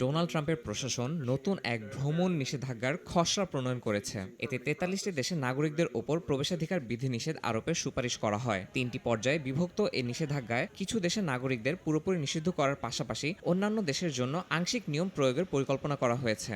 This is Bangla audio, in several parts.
ডোনাল্ড ট্রাম্পের প্রশাসন নতুন এক ভ্রমণ নিষেধাজ্ঞার খসড়া প্রণয়ন করেছে। এতে ৪৩টি দেশের নাগরিকদের ওপর প্রবেশাধিকার বিধিনিষেধ আরোপের সুপারিশ করা হয়। ৩টি পর্যায়ে বিভক্ত এই নিষেধাজ্ঞায় কিছু দেশের নাগরিকদের পুরোপুরি নিষিদ্ধ করার পাশাপাশি অন্যান্য দেশের জন্য আংশিক নিয়ম প্রয়োগের পরিকল্পনা করা হয়েছে।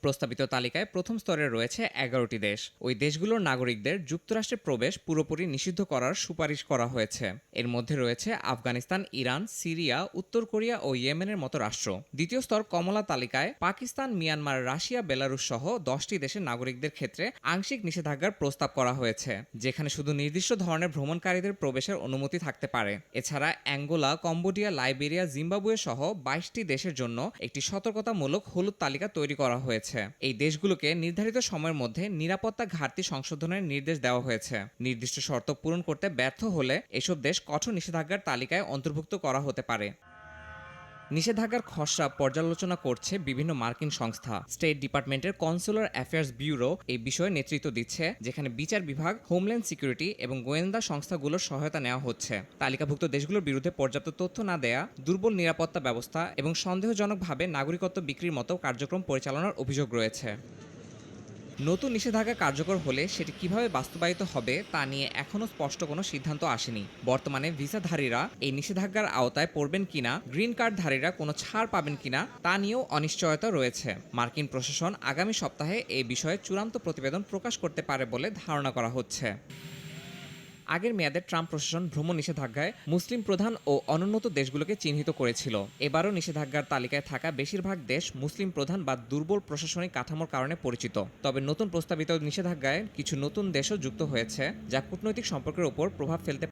প্রস্তাবিত তালিকায় প্রথম স্তরে রয়েছে ১১টি দেশ। ওই দেশগুলোর নাগরিকদের যুক্তরাষ্ট্রে প্রবেশ পুরোপুরি নিষিদ্ধ করার সুপারিশ করা হয়েছে। এর মধ্যে রয়েছে আফগানিস্তান, ইরান, সিরিয়া, উত্তর কোরিয়া ও ইয়েমেনের মতো রাষ্ট্র। দ্বিতীয় স্তর কমলা তালিকায় পাকিস্তান, মিয়ানমার, রাশিয়া, বেলারুশ সহ 10টি দেশের নাগরিকদের ক্ষেত্রে আংশিক নিষেধাজ্ঞার প্রস্তাব করা হয়েছে, যেখানে শুধু নির্দিষ্ট ধরনের ভ্রমণকারীদের প্রবেশের অনুমতি থাকতে পারে। এছাড়া অ্যাঙ্গোলা, কম্বোডিয়া, লাইবেরিয়া, জিম্বাবুয়ে সহ 22টি দেশের জন্য একটি সতর্কতামূলক হলুদ তালিকা তৈরি করা হয়েছে। এই দেশগুলোকে নির্ধারিত সময়ের মধ্যে নিরাপত্তা ঘাটতি সংশোধনের নির্দেশ দেওয়া হয়েছে। নির্দিষ্ট শর্ত পূরণ করতে ব্যর্থ হলে এসব দেশ কঠোর নিষেধাজ্ঞার তালিকায় অন্তর্ভুক্ত করা হতে পারে। নিষেধাজ্ঞার খসড়া পর্যালোচনা করছে বিভিন্ন মার্কিন সংস্থা। স্টেট ডিপার্টমেন্টের কনসুলার অ্যাফেয়ার্স ব্যুরো এই বিষয়ে নেতৃত্ব দিচ্ছে, যেখানে বিচার বিভাগ, হোমল্যান্ড সিকিউরিটি এবং গোয়েন্দা সংস্থাগুলোর সহায়তা নেওয়া হচ্ছে। তালিকাভুক্ত দেশগুলোর বিরুদ্ধে পর্যাপ্ত তথ্য না দেয়া, দুর্বল নিরাপত্তা ব্যবস্থা এবং সন্দেহজনকভাবে নাগরিকত্ব বিক্রির মতো কার্যক্রম পরিচালনার অভিযোগ রয়েছে। নতুন নিষেধাজ্ঞা কার্যকর হলে সেটি কিভাবে বাস্তবায়িত হবে তা নিয়ে এখনও স্পষ্ট কোনো সিদ্ধান্ত আসেনি। বর্তমানে ভিসাধারীরা এই নিষেধাজ্ঞার আওতায় পড়বেন কিনা, গ্রিন কার্ডধারীরা কোনো ছাড় পাবেন কিনা তা নিয়েও অনিশ্চয়তা রয়েছে। মার্কিন প্রশাসন আগামী সপ্তাহে এই বিষয়ে চূড়ান্ত প্রতিবেদন প্রকাশ করতে পারে বলে ধারণা করা হচ্ছে। আগের মেয়াদে ট্রাম্প প্রশাসন ভ্রমণ নিষেধাজ্ঞায় মুসলিম প্রধান ও অনুন্নত দেশগুলোকে চিহ্নিত করেছিল। এবারও নিষেধাজ্ঞার তালিকায় থাকা বেশিরভাগ দেশ মুসলিম প্রধান বা দুর্বল প্রশাসনিক কাঠামোর কারণে পরিচিত। তবে নতুন প্রস্তাবিত নিষেধাজ্ঞায় কিছু নতুন দেশও যুক্ত হয়েছে, যা কূটনৈতিক সম্পর্কের উপর প্রভাব ফেলতে